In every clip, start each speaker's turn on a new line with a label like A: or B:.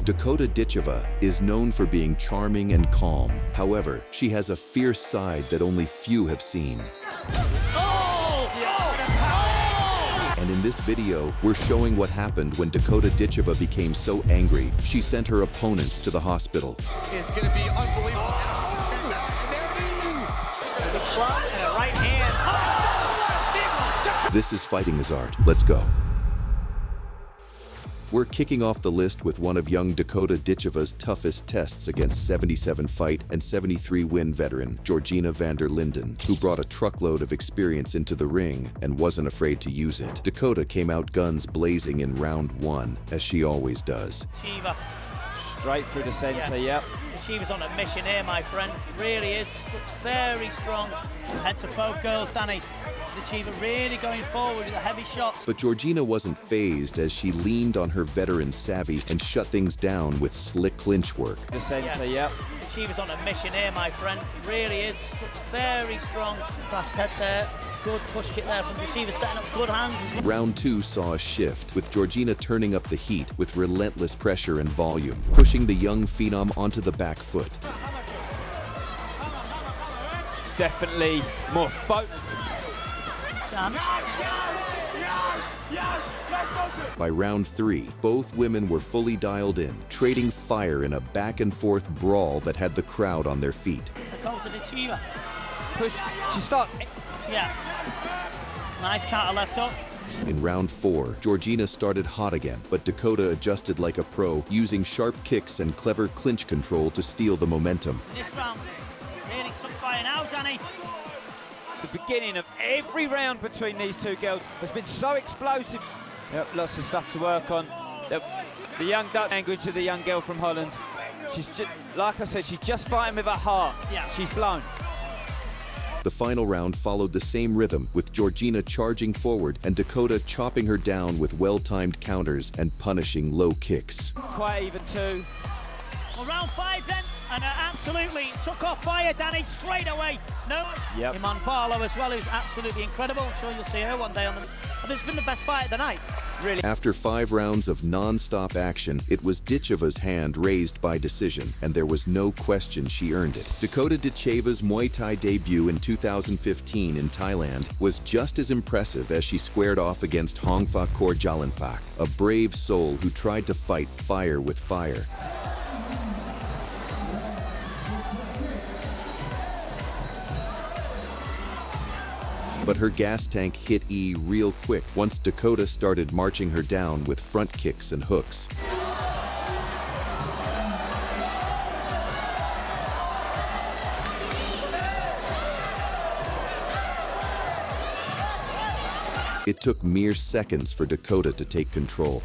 A: Dakota Ditcheva is known for being charming and calm. However, she has a fierce side that only few have seen. And in this video, we're showing what happened when Dakota Ditcheva became so angry, she sent her opponents to the hospital.
B: It's going to be unbelievable. The club and a right hand.
A: This is Fighting is Art. Let's go. We're kicking off the list with one of young Dakota Ditcheva's toughest tests against 77-fight and 73-win veteran Georgina van der Linden, who brought a truckload of experience into the ring and wasn't afraid to use it. Dakota came out guns blazing in round one, as she always does.
C: Ditcheva.
D: Straight through the center, yep.
C: Ditcheva's on a mission here, my friend. Really is. Looks very strong. Head to both girls, Danny. Ditcheva really going forward with the heavy shots.
A: But Georgina wasn't fazed as she leaned on her veteran savvy and shut things down with slick clinch work.
D: The center, yep.
C: Ditcheva's on a mission here, my friend. Really is. Looks very strong. Cross head there. Good push kick there from Ditcheva, setting up good hands as well.
A: Round two saw a shift, with Georgina turning up the heat with relentless pressure and volume, pushing the young phenom onto the back foot.
D: Definitely more focused.
A: By round three, both women were fully dialed in, trading fire in a back-and-forth brawl that had the crowd on their feet.
C: Dakota Ditcheva.
D: Push. She starts.
C: Yeah. Nice counter left hook.
A: In round four, Georgina started hot again, but Dakota adjusted like a pro, using sharp kicks and clever clinch control to steal the momentum.
C: This round really took fire now, Danny.
D: The beginning of every round between these two girls has been so explosive. Yep, lots of stuff to work on. The young Dutch language of the young girl from Holland. She's just, like I said, she's just fighting with her heart.
C: Yeah.
D: She's blown.
A: The final round followed the same rhythm, with Georgina charging forward and Dakota chopping her down with well-timed counters and punishing low kicks.
D: Quite even too.
C: Well, round five then, and absolutely took off fire, Danny, straight away. No,
D: Yep.
C: Iman Barlow as well, who's absolutely incredible. I'm sure you'll see her one day on the... But this has been the best fight of the night.
D: Really.
A: After 5 rounds of non-stop action, it was Ditcheva's hand raised by decision, and there was no question she earned it. Dakota Ditcheva's Muay Thai debut in 2015 in Thailand was just as impressive as she squared off against Hongfa Korjalanfak, a brave soul who tried to fight fire with fire. But her gas tank hit E real quick once Dakota started marching her down with front kicks and hooks. It took mere seconds for Dakota to take control.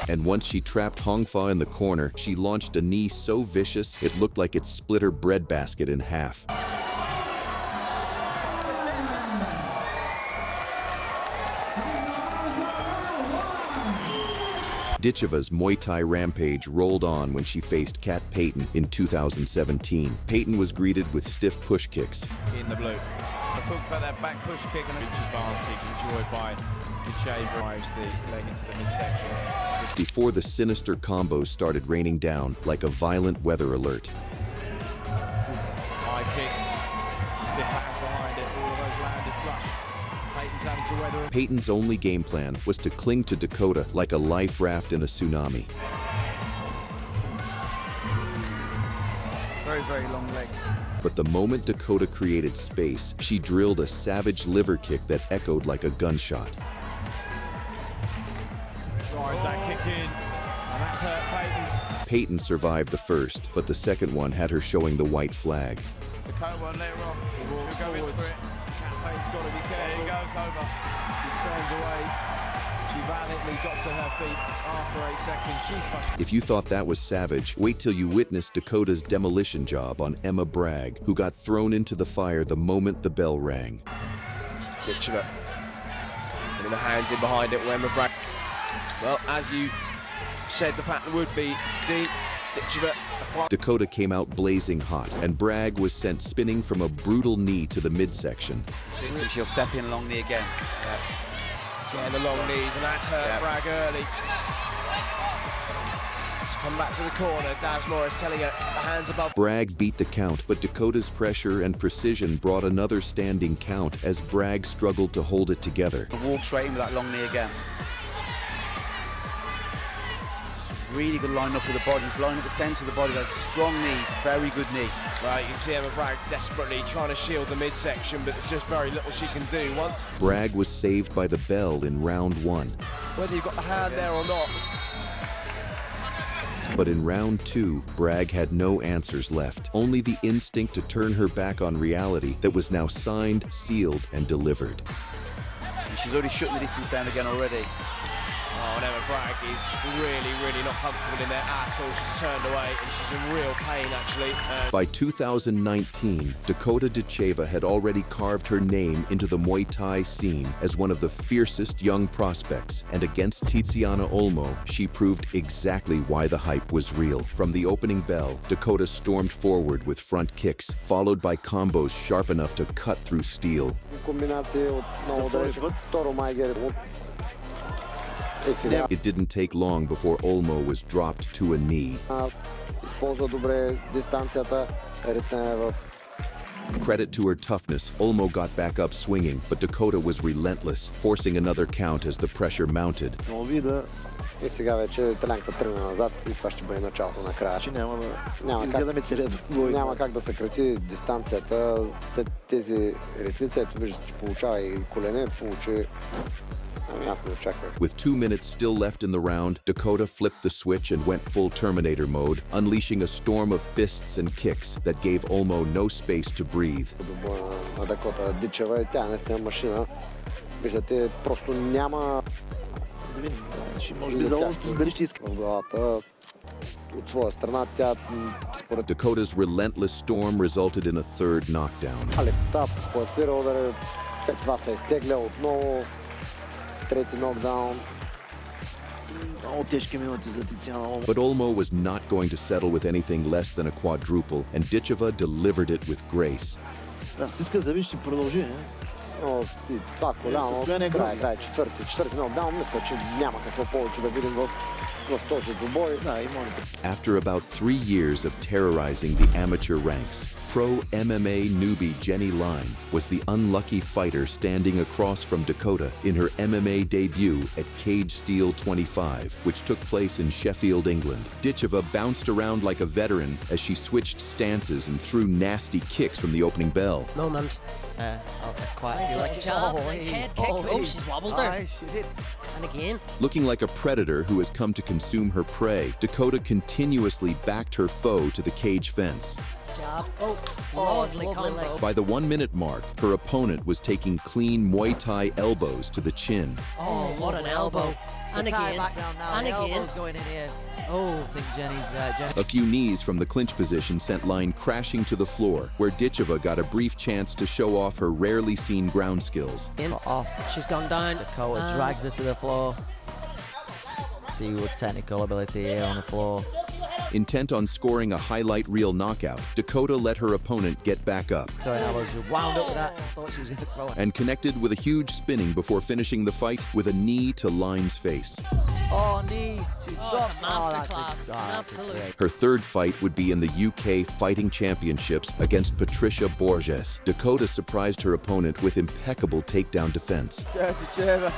A: And once she trapped Hongfa in the corner, she launched a knee so vicious it looked like it split her breadbasket in half. Ditcheva's Muay Thai rampage rolled on when she faced Kat Payton in 2017. Payton was greeted with stiff push kicks.
E: In the blue. I talked about that back push kick and reach advantage enjoyed by Ditcheva, drives the leg into the midsection.
A: Before the sinister combos started raining down like a violent weather alert.
E: High kick, stiff hand behind it, all of those landed flush. Payton's having to weather them.
A: Payton's only game plan was to cling to Dakota like a life raft in a tsunami.
E: Very, very long legs.
A: But the moment Dakota created space, she drilled a savage liver kick that echoed like a gunshot.
E: Drives that kick in, and that's hurt Payton.
A: Payton survived the first, but the second one had her showing the white flag.
E: Dakota won't let her off. She walks forwards. Payton's got to be careful. There he goes over. She turns away. She valiantly got to her feet after 8 seconds. She's fucking...
A: If you thought that was savage, wait till you witness Dakota's demolition job on Emma Bragg, who got thrown into the fire the moment the bell rang.
F: Ditcheva. Putting the hands in behind it, Emma Bragg. Well, as you said the pattern would be, Ditcheva, a
A: Dakota came out blazing hot, and Bragg was sent spinning from a brutal knee to the midsection.
G: She'll step in long knee again.
F: Getting the long knees, and that's hurt Bragg early. Come back to the corner. Daz Morris telling her the hands above.
A: Bragg beat the count, but Dakota's pressure and precision brought another standing count as Bragg struggled to hold it together.
G: Walk straight in with that long knee again. Really good line up with the body. He's lining up the centre of the body. That's strong knees, very good knee.
F: Right, you can see Emma Bragg desperately trying to shield the midsection, but there's just very little she can do. Once
A: Bragg was saved by the bell in round 1.
F: whether you've got the hand there or not.
A: But in round 2, Bragg had no answers left, only the instinct to turn her back on reality that was now signed, sealed, and delivered.
G: And she's already shutting the distance down again already.
F: Oh, and Emma Bragg is really not comfortable in there at all. She's turned away and she's in real pain, actually.
A: By 2019, Dakota Ditcheva had already carved her name into the Muay Thai scene as one of the fiercest young prospects, and against Tiziana Olmo, she proved exactly why the hype was real. From the opening bell, Dakota stormed forward with front kicks, followed by combos sharp enough to cut through steel. It didn't take long before Olmo was dropped to a knee. Credit to her toughness, Olmo got back up swinging, but Dakota was relentless, forcing another count as the pressure mounted. With 2 minutes still left in the round, Dakota flipped the switch and went full Terminator mode, unleashing a storm of fists and kicks that gave Olmo no space to breathe. Dakota's relentless storm resulted in a third knockdown. But Olmo was not going to settle with anything less than a quadruple, and Ditcheva delivered it with grace. After about 3 years of terrorizing the amateur ranks, pro MMA newbie Jenny Line was the unlucky fighter standing across from Dakota in her MMA debut at Cage Steel 25, which took place in Sheffield, England. Ditcheva bounced around like a veteran as she switched stances and threw nasty kicks from the opening bell.
H: Moment. Nice little jab, nice head kick. Oh, she's wobbled her. And again.
A: Looking like a predator who has come to consume her prey, Dakota continuously backed her foe to the cage fence.
H: Jab. Oh, lovely combo.
A: By the 1 minute mark, her opponent was taking clean Muay Thai elbows to the chin.
H: Oh, what an elbow. And again. And again.
I: Going in here. Oh, I think Jenny's...
A: A few knees from the clinch position sent Line crashing to the floor, where Ditcheva got a brief chance to show off her rarely seen ground skills.
H: She's gone down.
I: Dakota drags her to the floor. See what technical ability here on the floor.
A: Intent on scoring a highlight reel knockout, Dakota let her opponent get back up.
I: Sorry, I was wound up with that. I thought she was going to throw it.
A: And connected with a huge spinning before finishing the fight with a knee to Line's face.
I: Oh, knee. She drops.
H: It's a masterclass. Absolutely.
A: Her third fight would be in the UK Fighting Championships against Patricia Boures. Dakota surprised her opponent with impeccable takedown defense.
F: Ditcheva.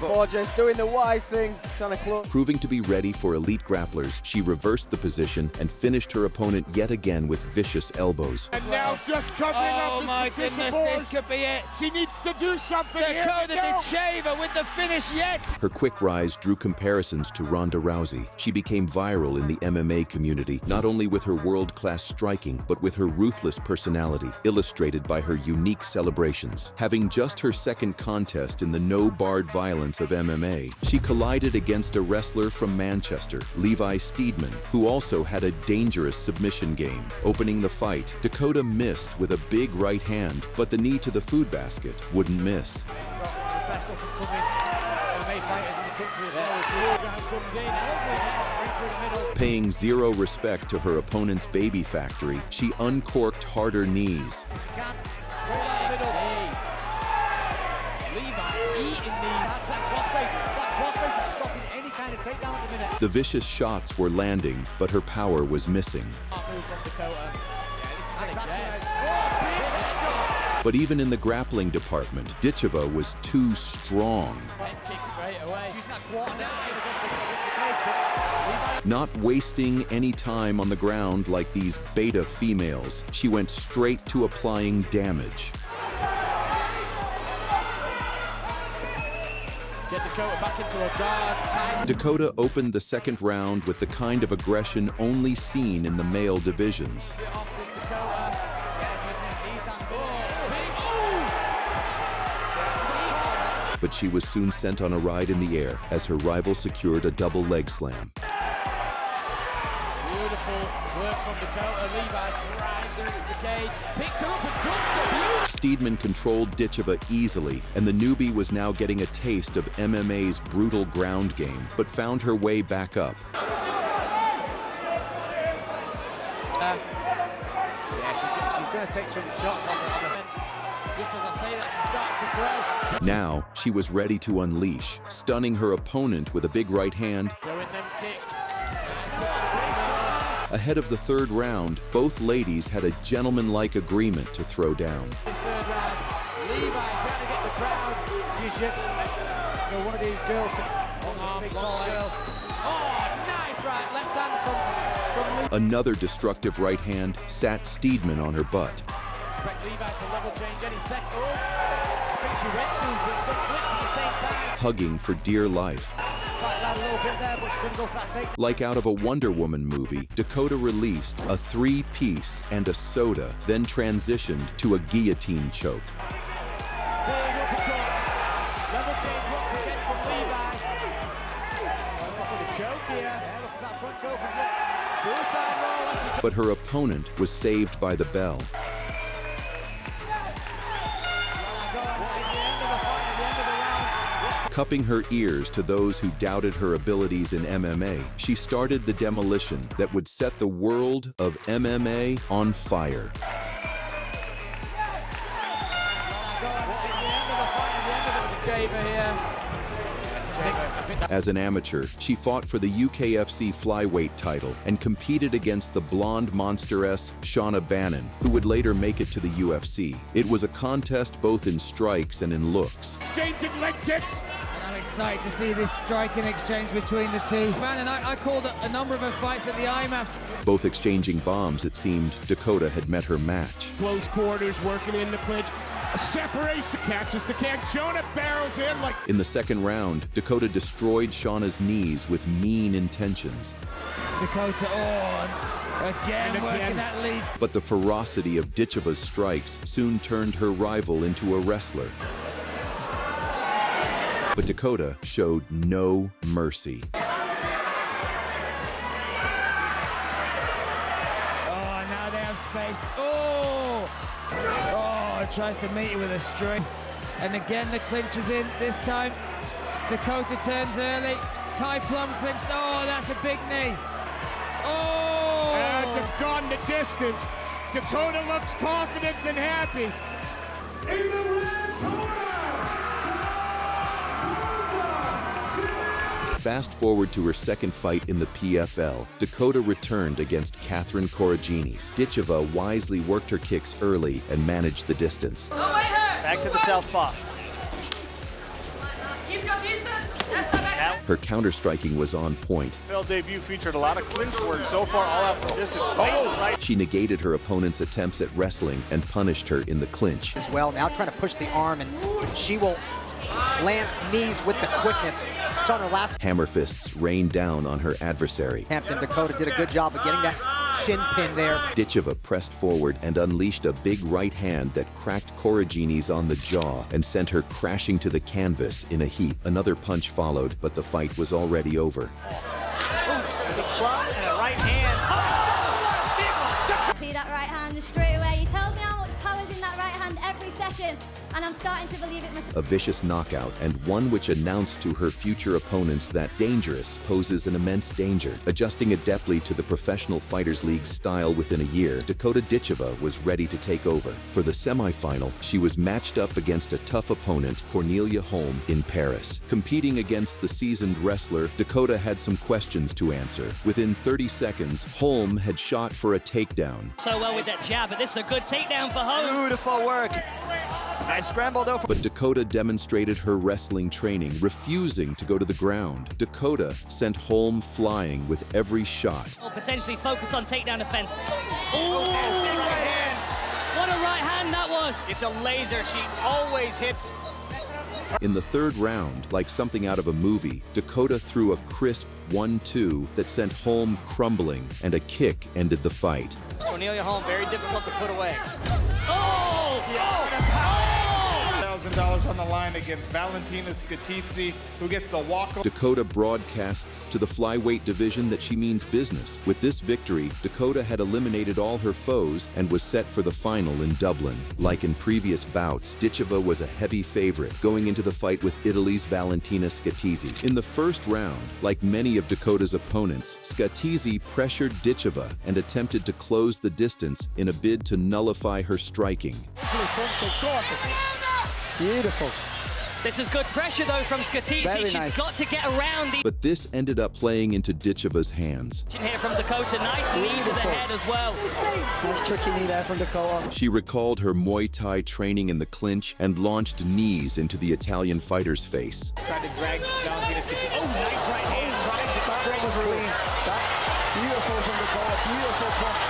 F: Boures doing the wise thing, trying to close.
A: Proving to be ready for elite grapplers, she reversed the position and finished her opponent yet again with vicious elbows.
B: And now just covering up.
D: Oh my goodness, this could be it.
B: She needs to do something.
D: Dakota Ditcheva with the finish yet.
A: Her quick rise drew comparisons to Ronda Rousey. She became viral in the MMA community, not only with her world-class striking, but with her ruthless personality, illustrated by her unique celebrations. Having just her second contest in the no-barred violence of MMA, she collided against a wrestler from Manchester, Levi Steedman, who also had a dangerous submission game. Opening the fight, Dakota missed with a big right hand, but the knee to the food basket wouldn't miss.
B: The best up and coming MMA fighters in the country as well. Comes in.
A: Paying zero respect to her opponent's baby factory, she uncorked harder knees. The vicious shots were landing, but her power was missing. But even in the grappling department, Ditcheva was too strong. Not wasting any time on the ground like these beta females, she went straight to applying damage.
E: Get Dakota back into a guard.
A: Dakota opened the second round with the kind of aggression only seen in the male divisions. But she was soon sent on a ride in the air as her rival secured a double leg slam.
E: Beautiful work from Dakota. Levi drives her into the cage, picks her up and dumps her.
A: Steedman controlled Ditcheva easily, and the newbie was now getting a taste of MMA's brutal ground game, but found her way back up.
E: She's going to take some shots on the just as I say that, she starts to throw.
A: Now, she was ready to unleash, stunning her opponent with a big right hand.
E: Throwing them kicks.
A: Ahead of the third round, both ladies had a gentlemanlike agreement to throw down.
E: This third round, Levi trying to get the crowd. One of these girls Oh, nice right, left hand from
A: Another destructive right hand sat Steedman on her butt.
E: Expect Levi to level change any second. I think she went to, but it's been flipped at the same time.
A: Hugging for dear life.
E: Out a little bit there, but she's going to go for that take.
A: Like out of a Wonder Woman movie, Dakota released a three-piece and a soda, then transitioned to a guillotine choke.
E: Big uppercut. Level change once again from Levi. For the choke here. Yeah, look at that front choke. Suicide roll.
A: But her opponent was saved by the bell. Cupping her ears to those who doubted her abilities in MMA, she started the demolition that would set the world of MMA on fire. As an amateur, she fought for the UKFC flyweight title and competed against the blonde monsteress Shauna Bannon, who would later make it to the UFC. It was a contest both in strikes and in looks.
B: Exchanging leg kicks.
J: I'm excited to see this striking exchange between the two. Man, and I called a number of her fights at the IMAFs.
A: Both exchanging bombs, it seemed Dakota had met her match.
B: Close quarters, working in the clinch. A separation, catches the kick. Shauna barrels in like...
A: In the second round, Dakota destroyed Shauna's knees with mean intentions.
J: Dakota, again working that lead.
A: But the ferocity of Ditcheva's strikes soon turned her rival into a wrestler. But Dakota showed no mercy.
J: Now they have space. Tries to meet you with a string. And again, the clinch is in this time. Dakota turns early. Tie plum clinch. That's a big knee.
B: And it's gone the distance. Dakota looks confident and happy. In the red corner.
A: Fast forward to her second fight in the PFL, Dakota returned against Katherine Corinis. Ditcheva wisely worked her kicks early and managed the distance.
C: Back to the southpaw.
A: Her counter-striking was on point.
F: Bell debut featured a lot of clinch work so far, all out from distance. Right.
A: She negated her opponent's attempts at wrestling and punished her in the clinch.
K: As well, now trying to push the arm, and she will land knees with the quickness. Saw her last
A: Hammer fists rained down on her adversary.
K: Hampton. Dakota did a good job of getting that shin pin there.
A: Ditcheva pressed forward and unleashed a big right hand that cracked Corinis on the jaw and sent her crashing to the canvas in a heap. Another punch followed, but the fight was already over.
C: The club and a right hand.
L: See that right hand straight away. He tells me how much power's in that right hand every session, and I'm starting to believe it myself.
A: A vicious knockout, and one which announced to her future opponents that dangerous poses an immense danger. Adjusting adeptly to the Professional Fighters League style within a year, Dakota Ditcheva was ready to take over. For the semifinal, she was matched up against a tough opponent, Cornelia Holm, in Paris. Competing against the seasoned wrestler, Dakota had some questions to answer. Within 30 seconds, Holm had shot for a takedown.
C: So well with that jab, but this is a good takedown for Holm.
G: Beautiful work. Nice scrambled over.
A: But Dakota demonstrated her wrestling training, refusing to go to the ground. Dakota sent Holm flying with every shot.
C: Or potentially focus on takedown defense. Oh, right hand. What a right hand that was.
K: It's a laser. She always hits.
A: In the third round, like something out of a movie, Dakota threw a crisp 1-2 that sent Holm crumbling, and a kick ended the fight.
K: Cornelia Holm, very difficult to put away.
C: Oh!
B: $1,000 on the line against Valentina Shevchenko, who gets the walk.
A: Dakota broadcasts to the flyweight division that she means business. With this victory, Dakota had eliminated all her foes and was set for the final in Dublin. Like in previous bouts, Ditcheva was a heavy favorite, going into the fight with Italy's Valentina Shevchenko. In the first round, like many of Dakota's opponents, Shevchenko pressured Ditcheva and attempted to close the distance in a bid to nullify her striking.
K: Beautiful.
C: This is good pressure, though, from Shevchenko. She's got to get around the...
A: But this ended up playing into Ditcheva's hands.
C: Here from Dakota, nice knee to the head as well.
K: Nice tricky knee there from Dakota.
A: She recalled her Muay Thai training in the clinch and launched knees into the Italian fighter's face.
K: Tried to drag Valentina Shevchenko. Oh, nice right hand. Trying to straighten clean. Beautiful from Dakota. Beautiful punch.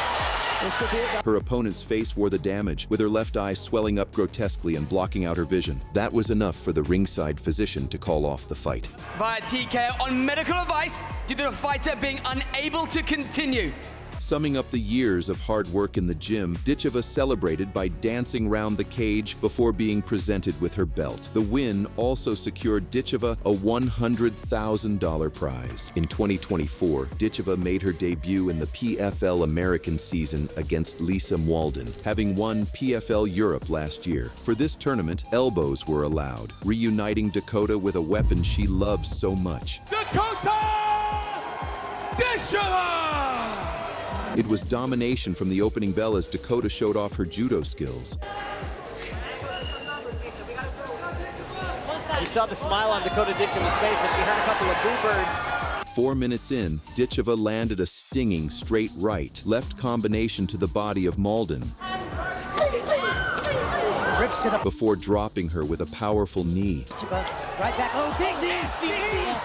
A: Her opponent's face wore the damage, with her left eye swelling up grotesquely and blocking out her vision. That was enough for the ringside physician to call off the fight.
M: Via TKO on medical advice due to the fighter being unable to continue.
A: Summing up the years of hard work in the gym, Ditcheva celebrated by dancing round the cage before being presented with her belt. The win also secured Ditcheva a $100,000 prize. In 2024, Ditcheva made her debut in the PFL American season against Lisa Mwalden, having won PFL Europe last year. For this tournament, elbows were allowed, reuniting Dakota with a weapon she loves so much.
B: Dakota Ditcheva!
A: It was domination from the opening bell as Dakota showed off her judo skills.
K: You saw the smile on Dakota Ditcheva's face as she had a couple of boo birds.
A: 4 minutes in, Ditcheva landed a stinging straight right, left combination to the body of Mwalden,
K: Rips it up.
A: before dropping her with a powerful knee.
K: Right back. Oh, big knee.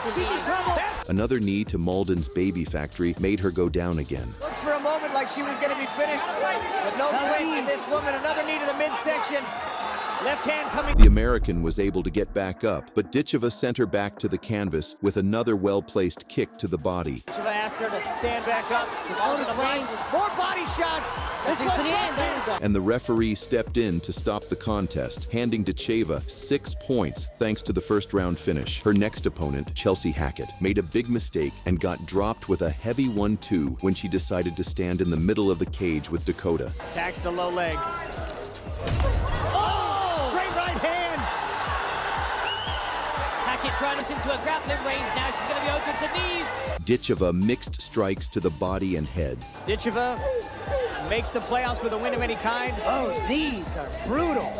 K: She's in trouble.
A: Another knee to Mwalden's baby factory made her go down again.
K: Looked for a moment like she was going to be finished, but no quit in this woman. Another knee to the midsection. Left hand coming.
A: The American was able to get back up, but Ditcheva sent her back to the canvas with another well-placed kick to the body.
K: Ditcheva asked her to stand back up. More body shots. This one.
A: And the referee stepped in to stop the contest, handing Ditcheva 6 points thanks to the first round finish. Her next opponent, Chelsea Hackett, made a big mistake and got dropped with a heavy 1-2 when she decided to stand in the middle of the cage with Dakota.
K: Attacks the low leg.
C: Trying us into a grappling range now. She's going to be open to knees.
A: Ditcheva mixed strikes to the body and head.
K: Ditcheva makes the playoffs with a win of any kind. Oh, these are brutal.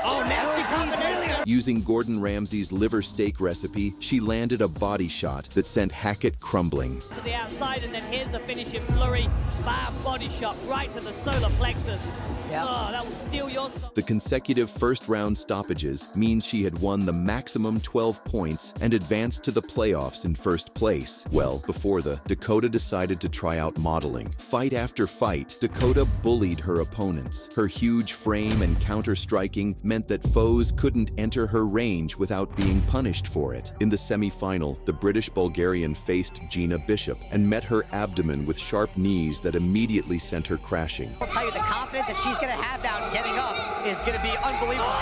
K: Oh, nasty combination.
A: Using Gordon Ramsay's liver steak recipe, she landed a body shot that sent Hackett crumbling.
C: To the outside, and then here's the finishing flurry. Bam, body shot right to the solar plexus. Yep. Oh, that will steal your...
A: The consecutive first-round stoppages means she had won the maximum 12 points and advanced to the playoffs in first place. Well, before Dakota decided to try out modeling. Fight after fight, Dakota bullied her opponents. Her huge frame and counter-striking meant that foes couldn't enter her range without being punished for it. In the semi-final, the British-Bulgarian faced Gina Bishop and met her abdomen with sharp knees that immediately sent her crashing.
K: I'll tell you, the confidence that she's going to have down getting up is going to be unbelievable.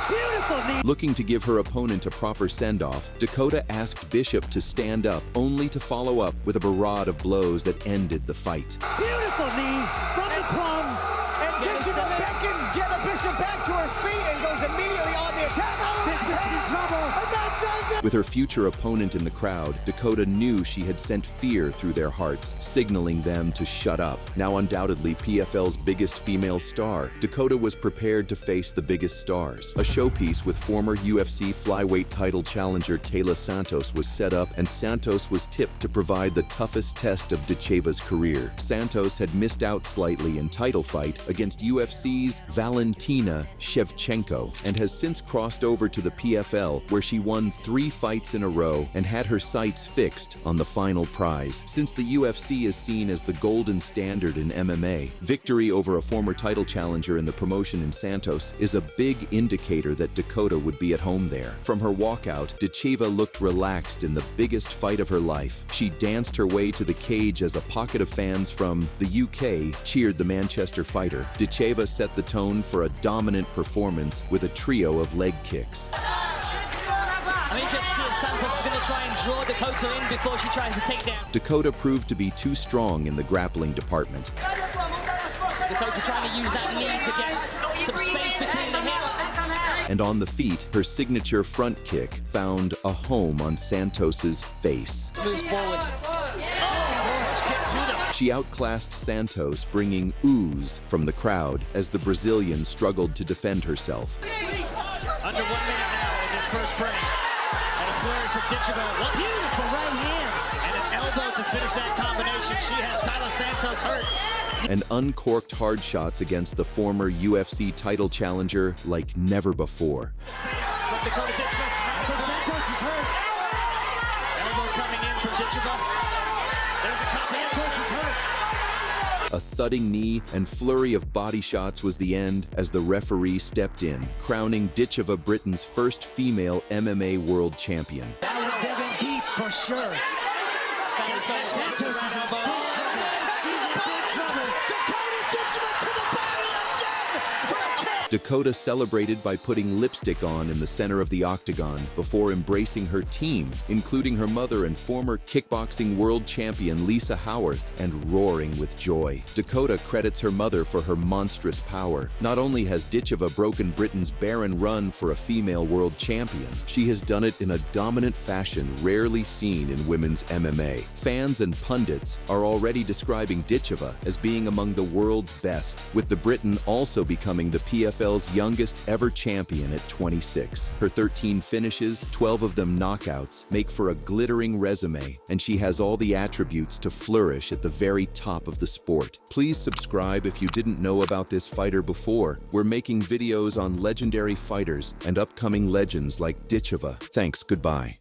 K: Beautiful knee.
A: Looking to give her opponent a proper send-off, Dakota asked Bishop to stand up, only to follow up with a barrage of blows that ended the fight.
K: Beautiful knee from the plum. And Ditcheva beckons Gina Bishop back to her feet and goes immediately on the attack. Bishop in trouble. And that does it.
A: With her future opponent in the crowd, Dakota knew she had sent fear through their hearts, signaling them to shut up. Now undoubtedly PFL's biggest female star, Dakota was prepared to face the biggest stars. A showpiece with former UFC flyweight title challenger Taylor Santos was set up, and Santos was tipped to provide the toughest test of Ditcheva's career. Santos had missed out slightly in title fight against UFC's Valentina Shevchenko, and has since crossed over to the PFL, where she won 3 fights in a row and had her sights fixed on the final prize. Since the UFC is seen as the golden standard in MMA, victory over a former title challenger in the promotion in Santos is a big indicator that Dakota would be at home there. From her walkout, Ditcheva looked relaxed in the biggest fight of her life. She danced her way to the cage as a pocket of fans from the UK cheered the Manchester fighter. Ditcheva set the tone for a dominant performance with a trio of leg kicks.
N: I'm interested to see if Santos is going to try and draw Dakota in before she tries to take down.
A: Dakota proved to be too strong in the grappling department.
N: Dakota trying to use that knee to get some space between the hips.
A: And on the feet, her signature front kick found a home on Santos's face.
N: Moves forward.
A: She outclassed Santos, bringing oohs from the crowd as the Brazilian struggled to defend herself.
K: Under 1 minute now in this first frame. And a flurry from Ditcheva. Beautiful right hands. And an elbow to finish that combination. She has Taylor Santos hurt.
A: And uncorked hard shots against the former UFC title challenger like never before.
K: From Dakota Ditcheva. Santos is hurt. Elbow coming in from Ditcheva. There's a Santos is hurt.
A: A thudding knee and flurry of body shots was the end as the referee stepped in, crowning Ditcheva Britain's first female MMA world champion.
K: That was a big deep for sure. Santos is in big trouble. She's in big trouble. Dakota Ditcheva to the body again for a kick.
A: Dakota celebrated by putting lipstick on in the center of the octagon before embracing her team, including her mother and former kickboxing world champion Lisa Howarth, and roaring with joy. Dakota credits her mother for her monstrous power. Not only has Ditcheva broken Britain's barren run for a female world champion, she has done it in a dominant fashion rarely seen in women's MMA. Fans and pundits are already describing Ditcheva as being among the world's best, with the Briton also becoming the PFL's youngest ever champion at 26. Her 13 finishes, 12 of them knockouts, make for a glittering resume, and she has all the attributes to flourish at the very top of the sport. Please subscribe if you didn't know about this fighter before. We're making videos on legendary fighters and upcoming legends like Ditcheva. Thanks, goodbye.